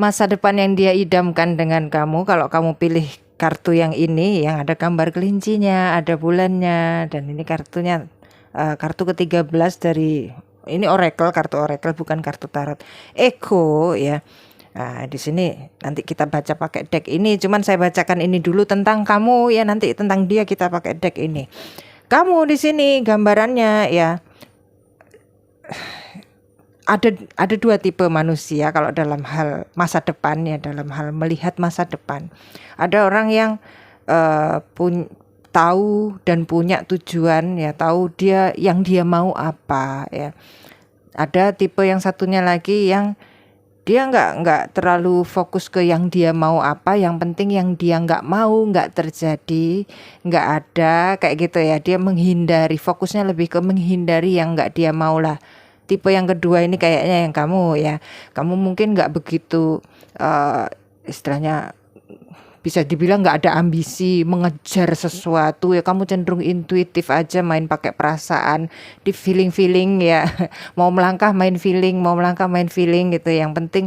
masa depan yang dia idamkan dengan kamu. Kalau kamu pilih kartu yang ini, yang ada gambar kelincinya, ada bulannya, dan ini kartunya kartu ke-13 dari ini oracle, kartu oracle bukan kartu tarot. Ego ya. Nah, di sini nanti kita baca pakai deck ini. Cuman saya bacakan ini dulu tentang kamu ya, nanti tentang dia kita pakai deck ini. Kamu di sini gambarannya ya. Ada dua tipe manusia kalau dalam hal masa depan ya, dalam hal melihat masa depan. Ada orang yang tahu dan punya tujuan ya, tahu dia yang dia mau apa ya. Ada tipe yang satunya lagi yang dia nggak terlalu fokus ke yang dia mau apa, yang penting yang dia nggak mau nggak terjadi, nggak ada kayak gitu ya. Dia menghindari, fokusnya lebih ke menghindari yang nggak dia mau lah. Tipe yang kedua ini kayaknya yang kamu ya, kamu mungkin nggak begitu istilahnya bisa dibilang nggak ada ambisi mengejar sesuatu ya, kamu cenderung intuitif aja, main pakai perasaan, di feeling ya. Mau melangkah main feeling, mau melangkah main feeling gitu. Yang penting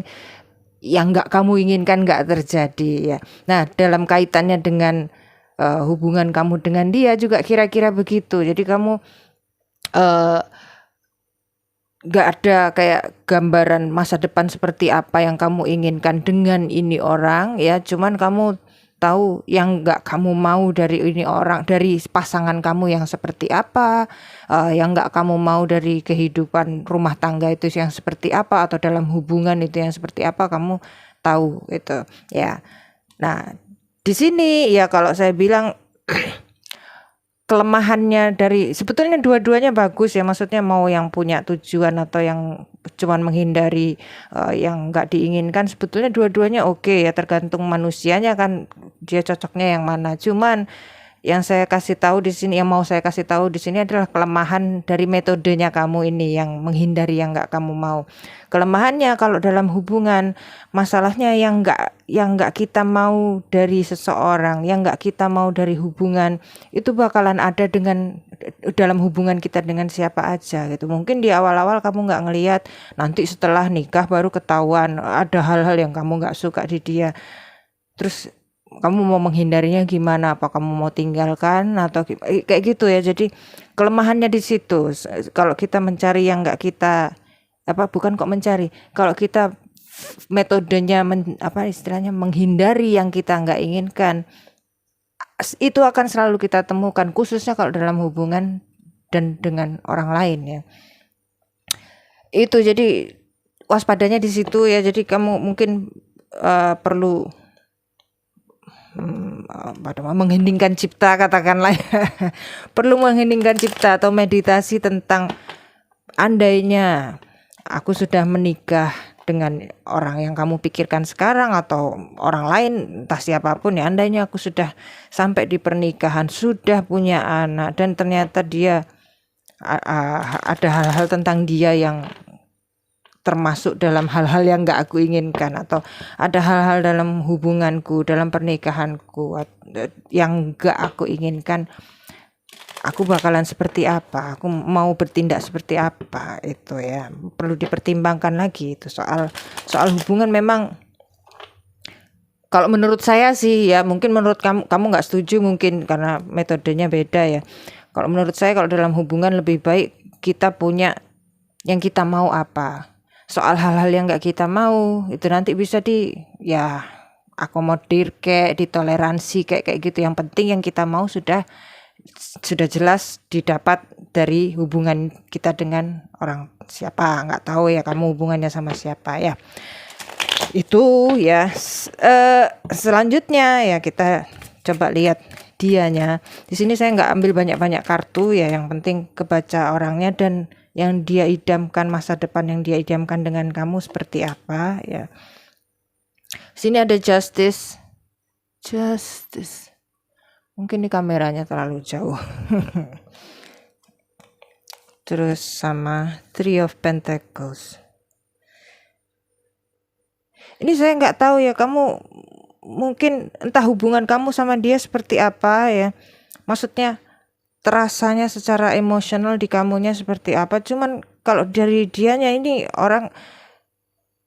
yang nggak kamu inginkan nggak terjadi ya. Nah, dalam kaitannya dengan hubungan kamu dengan dia juga kira-kira begitu. Jadi kamu nggak ada kayak gambaran masa depan seperti apa yang kamu inginkan dengan ini orang ya, cuman kamu tahu yang nggak kamu mau dari ini orang, dari pasangan kamu yang seperti apa, yang nggak kamu mau dari kehidupan rumah tangga itu yang seperti apa, atau dalam hubungan itu yang seperti apa, kamu tahu itu ya. Nah, di sini ya kalau saya bilang kelemahannya dari sebetulnya dua-duanya bagus ya, maksudnya mau yang punya tujuan atau yang cuman menghindari yang nggak diinginkan, sebetulnya dua-duanya oke ya, tergantung manusianya kan dia cocoknya yang mana. Cuman yang saya kasih tahu di sini, yang mau saya kasih tahu di sini adalah kelemahan dari metodenya kamu ini yang menghindari yang nggak kamu mau. Kelemahannya kalau dalam hubungan, masalahnya yang nggak kita mau dari seseorang, yang nggak kita mau dari hubungan itu bakalan ada dengan dalam hubungan kita dengan siapa aja gitu. Mungkin di awal-awal kamu nggak ngelihat, nanti setelah nikah baru ketahuan ada hal-hal yang kamu nggak suka di dia. Terus kamu mau menghindarinya gimana? Apa kamu mau tinggalkan atau kayak gitu ya. Jadi kelemahannya di situ. Kalau kita mencari yang nggak kita bukan kok mencari. Kalau kita metodenya istilahnya menghindari yang kita nggak inginkan, itu akan selalu kita temukan, khususnya kalau dalam hubungan dan dengan orang lain ya. Itu jadi waspadanya di situ ya. Jadi kamu mungkin perlu mengheningkan cipta katakanlah perlu mengheningkan cipta atau meditasi tentang andainya aku sudah menikah dengan orang yang kamu pikirkan sekarang atau orang lain entah siapapun ya, andainya aku sudah sampai di pernikahan, sudah punya anak, dan ternyata dia ada hal-hal tentang dia yang termasuk dalam hal-hal yang gak aku inginkan, atau ada hal-hal dalam hubunganku, dalam pernikahanku yang gak aku inginkan, aku bakalan seperti apa, aku mau bertindak seperti apa, itu ya perlu dipertimbangkan lagi. Itu soal hubungan. Memang kalau menurut saya sih ya, mungkin menurut kamu gak setuju mungkin karena metodenya beda ya. Kalau menurut saya, kalau dalam hubungan lebih baik kita punya yang kita mau apa. Soal hal-hal yang gak kita mau itu nanti bisa akomodir, kayak ditoleransi kayak gitu. Yang penting yang kita mau sudah jelas didapat dari hubungan kita dengan orang siapa, nggak tahu ya kamu hubungannya sama siapa ya. Itu ya. Selanjutnya ya kita coba lihat dianya. Di sini saya nggak ambil banyak-banyak kartu ya, yang penting kebaca orangnya dan yang dia idamkan, masa depan yang dia idamkan dengan kamu seperti apa ya. Sini ada Justice. Mungkin di kameranya terlalu jauh. Terus sama Three of Pentacles. Ini saya nggak tahu ya, kamu mungkin entah hubungan kamu sama dia seperti apa ya. Maksudnya terasanya secara emosional di kamunya seperti apa. Cuman kalau dari dianya ini, orang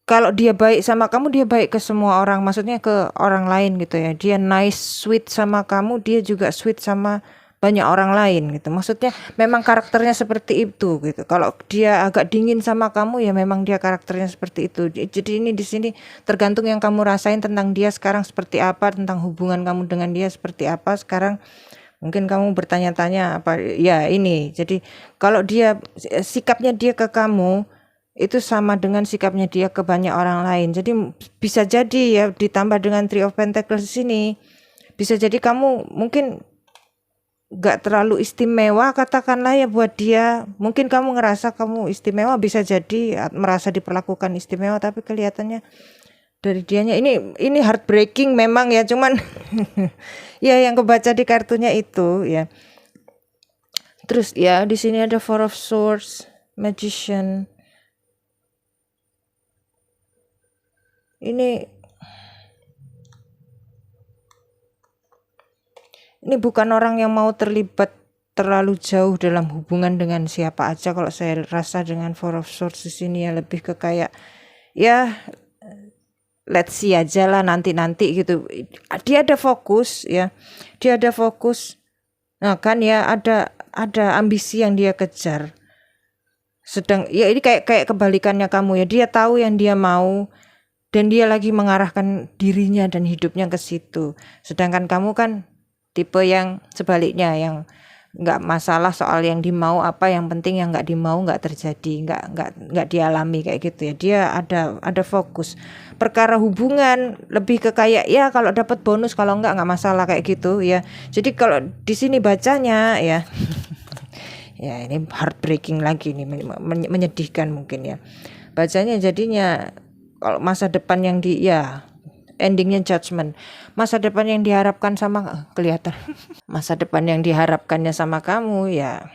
kalau dia baik sama kamu, dia baik ke semua orang, maksudnya ke orang lain gitu ya. Dia nice, sweet sama kamu, dia juga sweet sama banyak orang lain gitu. Maksudnya memang karakternya seperti itu gitu. Kalau dia agak dingin sama kamu, ya memang dia karakternya seperti itu. Jadi ini di sini tergantung yang kamu rasain tentang dia sekarang seperti apa, tentang hubungan kamu dengan dia seperti apa sekarang. Mungkin kamu bertanya-tanya apa ya ini. Jadi kalau dia sikapnya dia ke kamu itu sama dengan sikapnya dia ke banyak orang lain. Jadi bisa jadi ya, ditambah dengan Three of Pentacles di sini, bisa jadi kamu mungkin gak terlalu istimewa katakanlah ya buat dia. Mungkin kamu ngerasa kamu istimewa, bisa jadi merasa diperlakukan istimewa, tapi kelihatannya dari dianya ini heartbreaking memang ya, cuman ya yang kebaca di kartunya itu ya. Terus ya di sini ada Four of Swords, Magician. Ini bukan orang yang mau terlibat terlalu jauh dalam hubungan dengan siapa aja. Kalau saya rasa dengan Four of Swords di sini ya lebih ke kayak ya let's see aja lah nanti gitu. Dia ada fokus ya. Dia ada fokus. Nah kan ya ada ambisi yang dia kejar. Sedang ya ini kayak kebalikannya kamu ya. Dia tahu yang dia mau dan dia lagi mengarahkan dirinya dan hidupnya ke situ. Sedangkan kamu kan tipe yang sebaliknya, yang nggak masalah soal yang dimau apa, yang penting yang nggak dimau nggak terjadi, nggak dialami kayak gitu ya. Dia ada fokus. Perkara hubungan lebih ke kayak ya kalau dapat bonus, kalau nggak masalah kayak gitu ya. Jadi kalau di sini bacanya ya ya ini heartbreaking lagi nih, menyedihkan mungkin ya. Bacanya jadinya kalau masa depan yang endingnya judgment. Masa depan yang diharapkan sama kelihatan. Masa depan yang diharapkannya sama kamu ya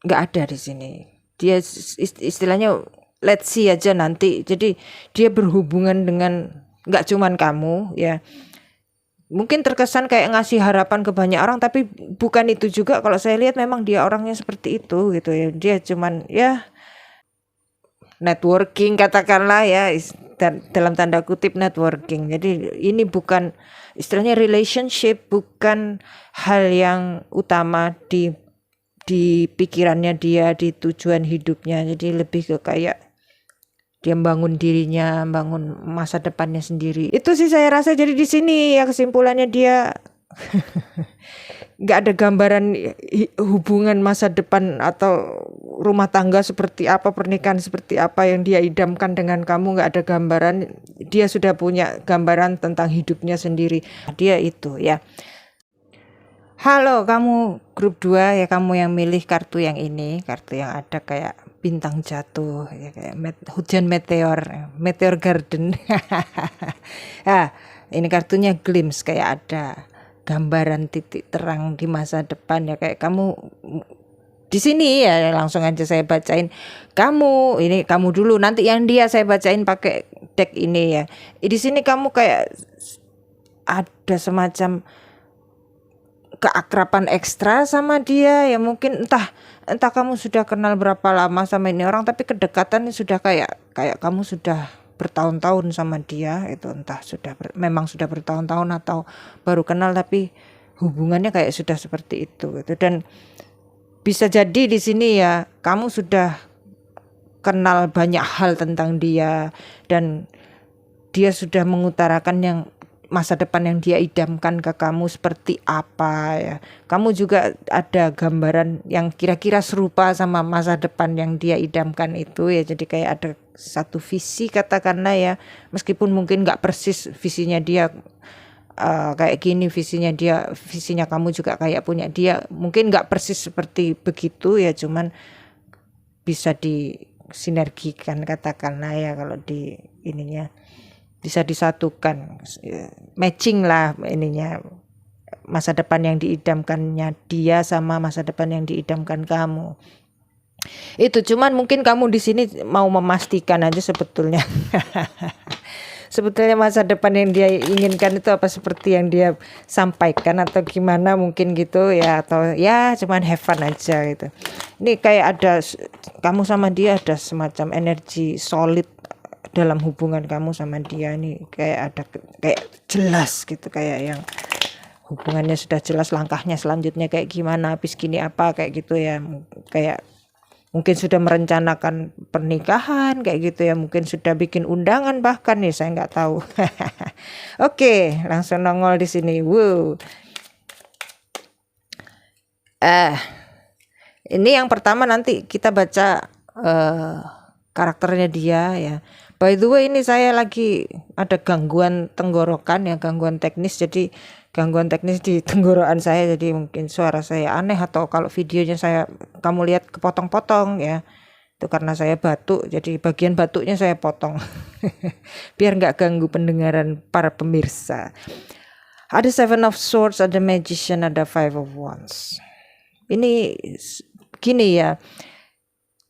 nggak ada di sini. Dia istilahnya let's see aja nanti. Jadi dia berhubungan dengan nggak cuman kamu ya. Mungkin terkesan kayak ngasih harapan ke banyak orang, tapi bukan itu juga. Kalau saya lihat memang dia orangnya seperti itu gitu ya. Dia cuman ya networking katakanlah ya, dalam tanda kutip networking. Jadi ini bukan istilahnya relationship, bukan hal yang utama di pikirannya dia, di tujuan hidupnya. Jadi lebih ke kayak dia bangun dirinya, bangun masa depannya sendiri. Itu sih saya rasa. Jadi di sini ya kesimpulannya dia nggak ada gambaran hubungan masa depan atau rumah tangga seperti apa, pernikahan seperti apa yang dia idamkan dengan kamu, nggak ada gambaran. Dia sudah punya gambaran tentang hidupnya sendiri. Dia itu ya. Halo kamu grup 2 ya, kamu yang milih kartu yang ini, kartu yang ada kayak bintang jatuh ya, kayak hujan meteor garden. Nah, ini kartunya glimpse, kayak ada gambaran titik terang di masa depan ya. Kayak kamu di sini ya, langsung aja saya bacain. Ini kamu dulu, nanti yang dia saya bacain pakai deck ini ya. Di sini kamu kayak ada semacam keakraban ekstra sama dia ya. Mungkin entah kamu sudah kenal berapa lama sama ini orang, tapi kedekatannya sudah kayak kamu sudah bertahun-tahun sama dia itu. Entah memang sudah bertahun-tahun atau baru kenal, tapi hubungannya kayak sudah seperti itu gitu. Dan bisa jadi di sini ya kamu sudah kenal banyak hal tentang dia, dan dia sudah mengutarakan yang masa depan yang dia idamkan ke kamu seperti apa ya. Kamu juga ada gambaran yang kira-kira serupa sama masa depan yang dia idamkan itu ya. Jadi kayak ada satu visi katakanlah ya, meskipun mungkin gak persis visinya dia kayak gini, visinya kamu juga kayak punya dia, mungkin gak persis seperti begitu ya, cuman bisa disinergikan katakanlah ya, kalau di ininya bisa disatukan, matching lah ininya, masa depan yang diidamkannya dia sama masa depan yang diidamkan kamu. Itu cuman mungkin kamu di sini mau memastikan aja sebetulnya. Sebetulnya masa depan yang dia inginkan itu apa seperti yang dia sampaikan atau gimana mungkin gitu ya, atau ya cuman have fun aja gitu. Ini kayak ada kamu sama dia ada semacam energi solid dalam hubungan kamu sama dia ini kayak ada kayak jelas gitu, kayak yang hubungannya sudah jelas langkahnya selanjutnya kayak gimana, habis gini apa kayak gitu ya, kayak mungkin sudah merencanakan pernikahan kayak gitu ya, mungkin sudah bikin undangan bahkan nih, saya nggak tahu. Oke, langsung nongol di sini. Wow. Ini yang pertama, nanti kita baca karakternya dia ya. By the way, ini saya lagi ada gangguan tenggorokan ya, gangguan teknis. Jadi gangguan teknis di tenggorokan saya, jadi mungkin suara saya aneh, atau kalau videonya kamu lihat kepotong-potong ya, itu karena saya batuk, jadi bagian batuknya saya potong. Biar nggak ganggu pendengaran para pemirsa. Ada Seven of Swords, ada Magician, ada Five of Wands. Ini gini ya,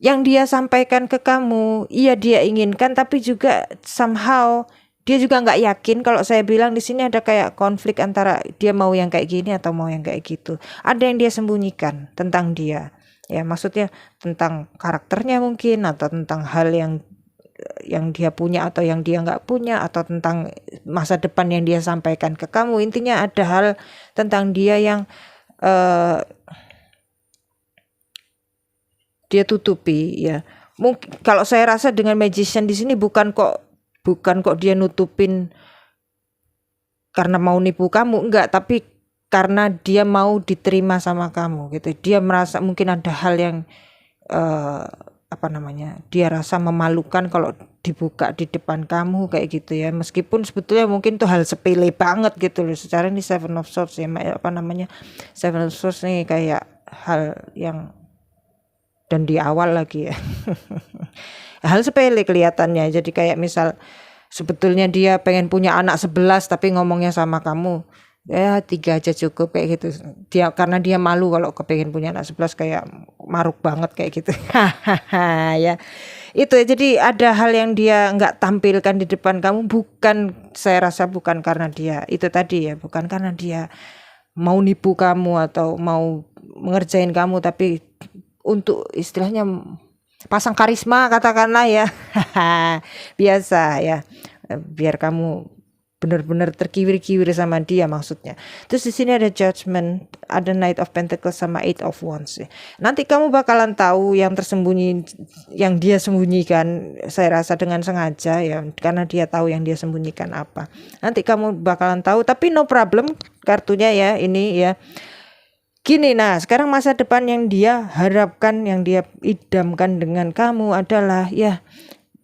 yang dia sampaikan ke kamu, iya dia inginkan, tapi juga somehow dia juga nggak yakin. Kalau saya bilang di sini ada kayak konflik antara dia mau yang kayak gini atau mau yang kayak gitu. Ada yang dia sembunyikan tentang dia, ya maksudnya tentang karakternya mungkin, atau tentang hal yang dia punya atau yang dia nggak punya, atau tentang masa depan yang dia sampaikan ke kamu. Intinya ada hal tentang dia yang dia tutupi ya. Mungkin kalau saya rasa dengan Magician di sini bukan kok dia nutupin karena mau nipu kamu, enggak, tapi karena dia mau diterima sama kamu gitu. Dia merasa mungkin ada hal yang dia rasa memalukan kalau dibuka di depan kamu kayak gitu ya. Meskipun sebetulnya mungkin itu hal sepele banget gitu loh. Secara ini Seven of Swords ya, Seven of Swords nih kayak hal yang, dan di awal lagi ya. Hal sepele kelihatannya. Jadi kayak misal sebetulnya dia pengen punya anak 11 tapi ngomongnya sama kamu, ya 3 aja cukup kayak gitu. Karena dia malu kalau kepengen punya anak 11, kayak maruk banget kayak gitu. Ya. Itu ya, jadi ada hal yang dia nggak tampilkan di depan kamu, saya rasa bukan karena dia itu tadi ya, bukan karena dia mau nipu kamu atau mau mengerjain kamu, tapi untuk istilahnya pasang karisma katakanlah ya. Biasa ya, biar kamu benar-benar terkiwir-kiwir sama dia maksudnya. Terus di sini ada Judgment, ada Knight of Pentacles sama Eight of Wands ya. Nanti kamu bakalan tahu yang tersembunyi, yang dia sembunyikan, saya rasa dengan sengaja ya, karena dia tahu yang dia sembunyikan apa. Nanti kamu bakalan tahu, tapi no problem kartunya ya ini ya. Gini, nah sekarang masa depan yang dia harapkan, yang dia idamkan dengan kamu adalah ya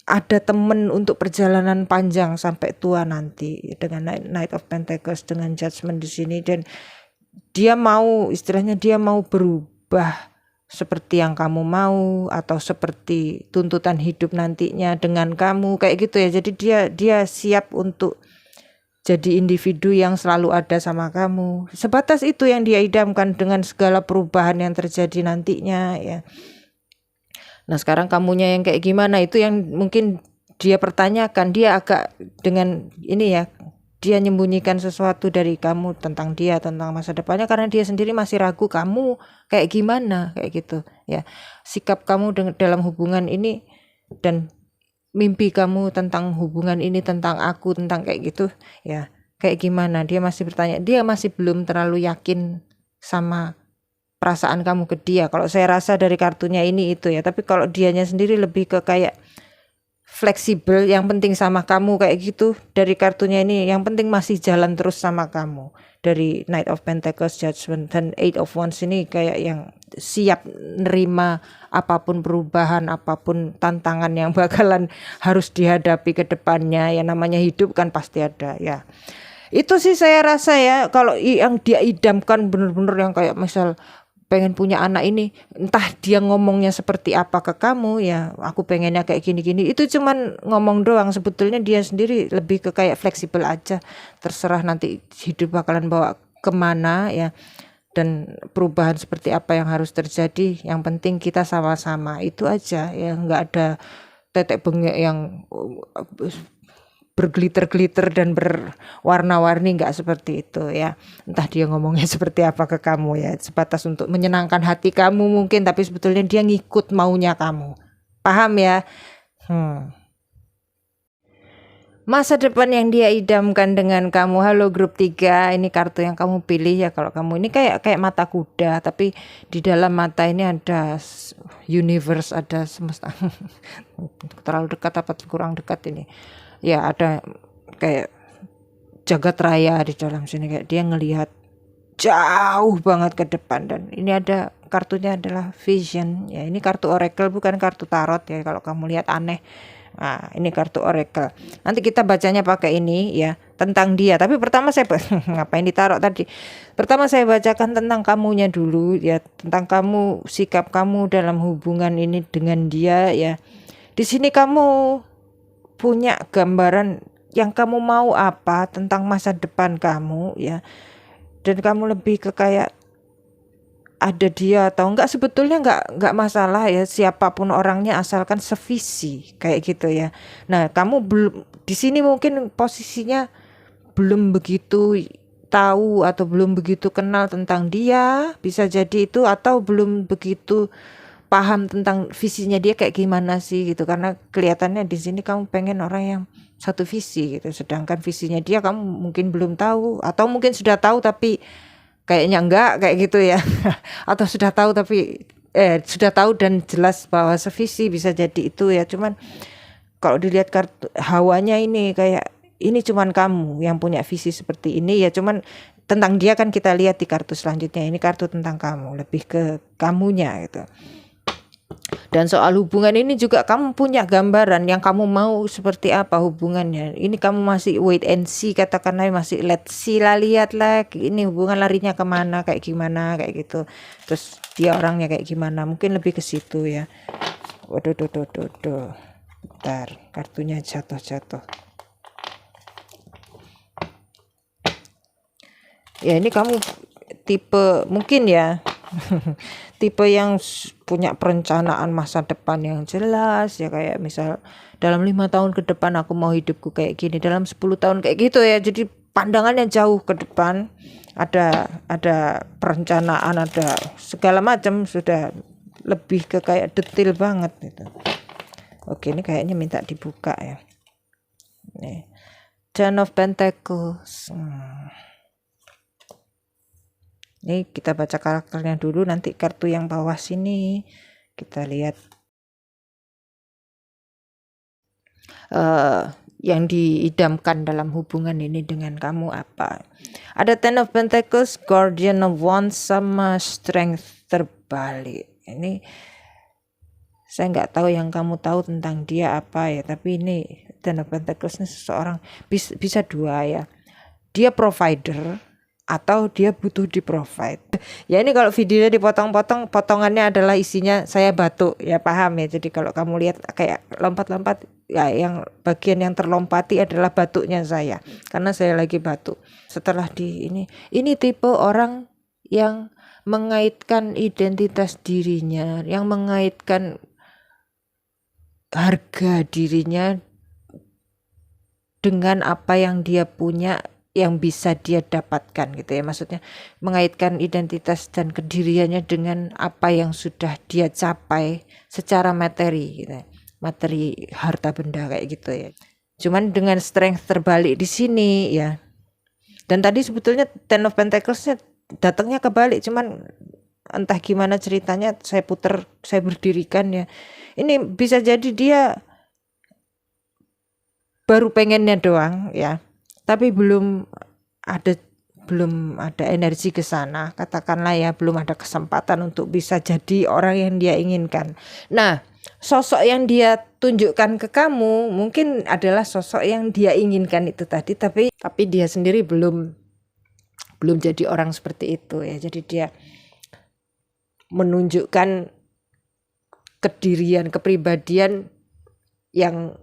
ada temen untuk perjalanan panjang sampai tua nanti dengan Knight of Pentacles, dengan Judgment di sini. Dan dia mau, istilahnya dia mau berubah seperti yang kamu mau, atau seperti tuntutan hidup nantinya dengan kamu kayak gitu ya. Jadi dia siap untuk jadi individu yang selalu ada sama kamu. Sebatas itu yang dia idamkan dengan segala perubahan yang terjadi nantinya ya. Nah sekarang kamunya yang kayak gimana, itu yang mungkin dia pertanyakan. Dia agak dengan ini ya, dia nyembunyikan sesuatu dari kamu tentang dia, tentang masa depannya, karena dia sendiri masih ragu kamu kayak gimana kayak gitu ya. Sikap kamu dalam hubungan ini dan mimpi kamu tentang hubungan ini, tentang aku, tentang kayak gitu ya, kayak gimana, dia masih bertanya. Dia masih belum terlalu yakin sama perasaan kamu ke dia, kalau saya rasa dari kartunya ini itu ya. Tapi kalau dianya sendiri lebih ke kayak fleksibel, yang penting sama kamu kayak gitu. Dari kartunya ini yang penting masih jalan terus sama kamu. Dari Knight of Pentacles, Judgment, dan Eight of Wands ini kayak yang siap nerima apapun perubahan, apapun tantangan yang bakalan harus dihadapi ke depannya. Ya namanya hidup kan pasti ada ya. Itu sih saya rasa ya, kalau yang dia idamkan bener-bener yang kayak misal pengen punya anak ini, entah dia ngomongnya seperti apa ke kamu ya, aku pengennya kayak gini-gini, itu cuman ngomong doang. Sebetulnya dia sendiri lebih ke kayak fleksibel aja, terserah nanti hidup bakalan bawa kemana ya, dan perubahan seperti apa yang harus terjadi, yang penting kita sama-sama, itu aja ya. Nggak ada tetek bengek yang bergliter-gliter dan berwarna-warni, nggak seperti itu ya. Entah dia ngomongnya seperti apa ke kamu ya, sebatas untuk menyenangkan hati kamu mungkin, tapi sebetulnya dia ngikut maunya kamu. Paham ya? masa depan yang dia idamkan dengan kamu. Halo grup 3, ini kartu yang kamu pilih ya. Kalau kamu ini kayak mata kuda, tapi di dalam mata ini ada universe, ada semesta. Terlalu dekat apa kurang dekat ini? Ya, ada kayak jagat raya di dalam sini, kayak dia ngelihat jauh banget ke depan. Dan ini ada kartunya adalah vision ya. Ini kartu oracle, bukan kartu tarot ya. Kalau kamu lihat aneh. Nah, ini kartu oracle. Nanti kita bacanya pakai ini ya, tentang dia. Tapi pertama saya ngapain ditaruh tadi? Pertama saya bacakan tentang kamunya dulu ya, tentang kamu, sikap kamu dalam hubungan ini dengan dia ya. Di sini kamu punya gambaran yang kamu mau apa tentang masa depan kamu ya. Dan kamu lebih ke kayak ada dia atau enggak, sebetulnya enggak masalah ya, siapapun orangnya asalkan sevisi kayak gitu ya. Nah, kamu belum di sini, mungkin posisinya belum begitu tahu atau belum begitu kenal tentang dia, bisa jadi itu, atau belum begitu paham tentang visinya dia kayak gimana sih gitu. Karena kelihatannya di sini kamu pengen orang yang satu visi gitu, sedangkan visinya dia kamu mungkin belum tahu, atau mungkin sudah tahu tapi kayaknya enggak kayak gitu ya. Atau sudah tahu tapi sudah tahu dan jelas bahwa sevisi, bisa jadi itu ya. Cuman kalau dilihat kartu hawanya ini kayak ini cuman kamu yang punya visi seperti ini ya. Cuman tentang dia kan kita lihat di kartu selanjutnya. Ini kartu tentang kamu, lebih ke kamunya gitu. Dan soal hubungan ini juga kamu punya gambaran yang kamu mau seperti apa hubungannya. Ini kamu masih wait and see, katakanlah masih let's see lah, lihat lah ini hubungan larinya kemana, kayak gimana kayak gitu. Terus dia orangnya kayak gimana, mungkin lebih ke situ ya. Waduh, bentar, kartunya jatuh. Ya ini kamu tipe mungkin ya tipe yang punya perencanaan masa depan yang jelas ya, kayak misal dalam 5 tahun ke depan aku mau hidupku kayak gini, dalam 10 tahun kayak gitu ya. Jadi pandangannya jauh ke depan, ada perencanaan, ada segala macam, sudah lebih ke kayak detail banget gitu. Oke, ini kayaknya minta dibuka ya. Nih, Ten of Pentacles. Ini kita baca karakternya dulu, nanti kartu yang bawah sini kita lihat yang diidamkan dalam hubungan ini dengan kamu apa. Ada Ten of Pentacles, Guardian of Wands, sama Strength terbalik. Ini saya nggak tahu yang kamu tahu tentang dia apa ya, tapi ini Ten of Pentacles ini seseorang, bisa dua ya. Dia provider atau dia butuh di provide. Ya ini kalau videonya dipotong-potong, potongannya adalah isinya saya batuk ya, paham ya. Jadi kalau kamu lihat kayak lompat-lompat ya, yang bagian yang terlompati adalah batuknya saya, karena saya lagi batuk. Setelah ini tipe orang yang mengaitkan identitas dirinya, yang mengaitkan harga dirinya dengan apa yang dia punya, yang bisa dia dapatkan gitu ya. Maksudnya mengaitkan identitas dan kediriannya dengan apa yang sudah dia capai secara materi gitu. Materi, harta benda kayak gitu ya. Cuman dengan strength terbalik di sini ya. Dan tadi sebetulnya Ten of Pentacles-nya datangnya kebalik, cuman entah gimana ceritanya saya puter, saya berdirikan ya. Ini bisa jadi dia baru pengennya doang ya, tapi belum ada energi ke sana, katakanlah ya, belum ada kesempatan untuk bisa jadi orang yang dia inginkan. Nah, sosok yang dia tunjukkan ke kamu mungkin adalah sosok yang dia inginkan itu tadi, tapi dia sendiri belum jadi orang seperti itu ya. Jadi dia menunjukkan kedirian, kepribadian yang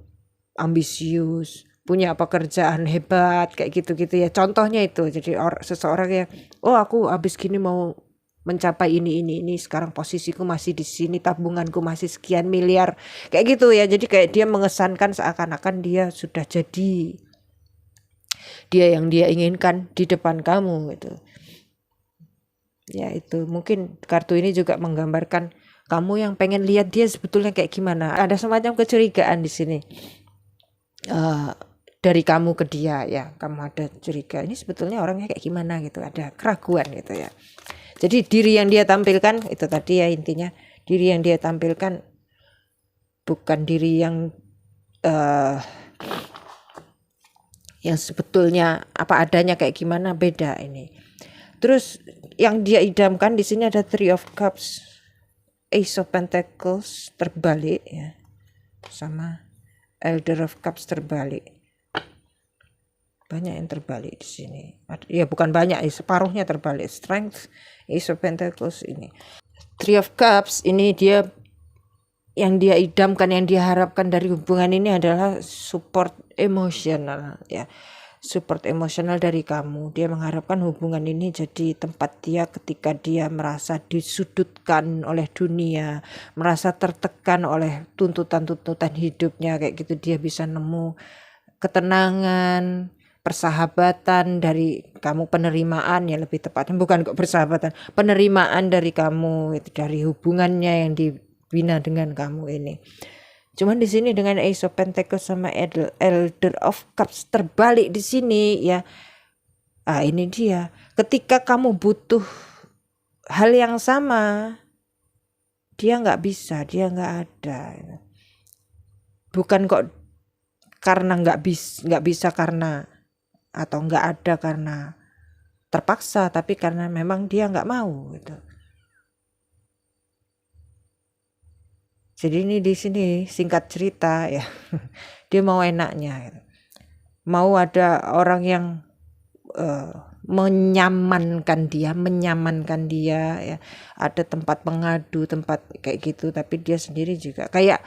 ambisius, punya pekerjaan hebat kayak gitu-gitu ya. Contohnya itu, jadi seseorang yang aku habis gini mau mencapai ini, sekarang posisiku masih di sini, tabunganku masih sekian miliar kayak gitu ya. Jadi kayak dia mengesankan seakan-akan dia sudah jadi dia yang dia inginkan di depan kamu gitu. Ya itu mungkin kartu ini juga menggambarkan kamu yang pengen lihat dia sebetulnya kayak gimana. Ada semacam kecurigaan di sini. dari kamu ke dia ya, kamu ada curiga ini sebetulnya orangnya kayak gimana gitu, ada keraguan gitu ya. Jadi diri yang dia tampilkan itu tadi ya, intinya diri yang dia tampilkan bukan diri yang sebetulnya apa adanya kayak gimana, beda ini. Terus yang dia idamkan di sini ada Three of Cups, Ace of Pentacles terbalik ya, sama Elder of Cups terbalik. Banyak yang terbalik di sini. Ya bukan banyak, separuhnya terbalik. Strength, Ace of Pentacles ini. Three of Cups ini dia yang dia idamkan, yang dia harapkan dari hubungan ini adalah support emosional ya. Support emosional dari kamu. Dia mengharapkan hubungan ini jadi tempat dia ketika dia merasa disudutkan oleh dunia, merasa tertekan oleh tuntutan-tuntutan hidupnya kayak gitu, dia bisa nemu ketenangan, persahabatan dari kamu, penerimaan ya lebih tepatnya, bukan kok persahabatan, penerimaan dari kamu itu, dari hubungannya yang dibina dengan kamu ini. Cuman di sini dengan Ace of Pentacles sama Elder of Cups terbalik di sini ya. Ini dia. Ketika kamu butuh hal yang sama, dia nggak bisa, dia nggak ada. Bukan kok karena nggak bisa karena atau nggak ada karena terpaksa, tapi karena memang dia nggak mau gitu. Jadi ini di sini singkat cerita ya, dia mau enaknya gitu. Mau ada orang yang menyamankan dia ya, ada tempat pengadu, tempat kayak gitu, tapi dia sendiri juga kayak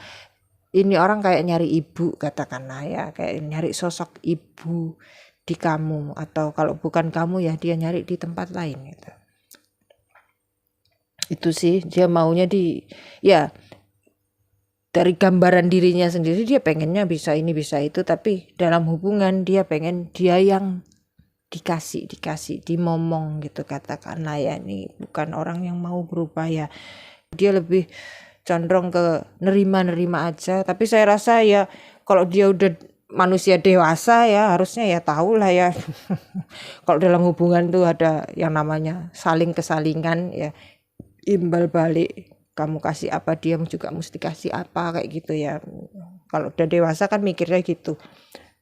ini orang kayak nyari ibu katakanlah ya, kayak nyari sosok ibu di kamu, atau kalau bukan kamu ya dia nyari di tempat lain gitu. Itu sih dia maunya ya dari gambaran dirinya sendiri, dia pengennya bisa ini bisa itu, tapi dalam hubungan dia pengen dia yang dikasih dimomong gitu katakanlah ya. Ini bukan orang yang mau berupaya, dia lebih condong ke nerima aja. Tapi saya rasa ya kalau dia udah manusia dewasa ya harusnya ya tahu lah ya kalau dalam hubungan tuh ada yang namanya saling kesalingan ya, imbal balik, kamu kasih apa dia juga mesti kasih apa kayak gitu ya. Kalau udah dewasa kan mikirnya gitu.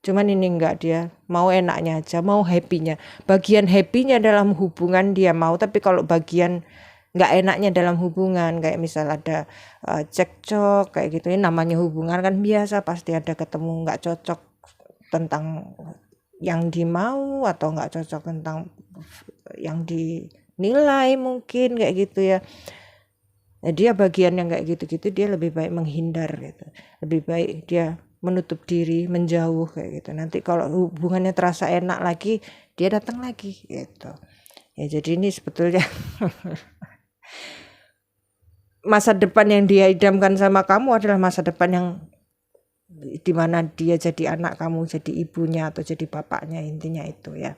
Cuman ini enggak, dia mau enaknya aja, mau happy-nya. Bagian happy-nya dalam hubungan dia mau, tapi kalau bagian enggak enaknya dalam hubungan, kayak misal ada cekcok kayak gitu, ini namanya hubungan kan biasa, pasti ada ketemu enggak cocok tentang yang dimau, atau enggak cocok tentang yang dinilai mungkin kayak gitu ya. Nah, dia bagian yang kayak gitu-gitu dia lebih baik menghindar gitu. Lebih baik dia menutup diri, menjauh kayak gitu. Nanti kalau hubungannya terasa enak lagi, dia datang lagi gitu. Ya jadi ini sebetulnya masa depan yang dia idamkan sama kamu adalah masa depan yang dimana dia jadi anak kamu, jadi ibunya atau jadi bapaknya, intinya itu ya.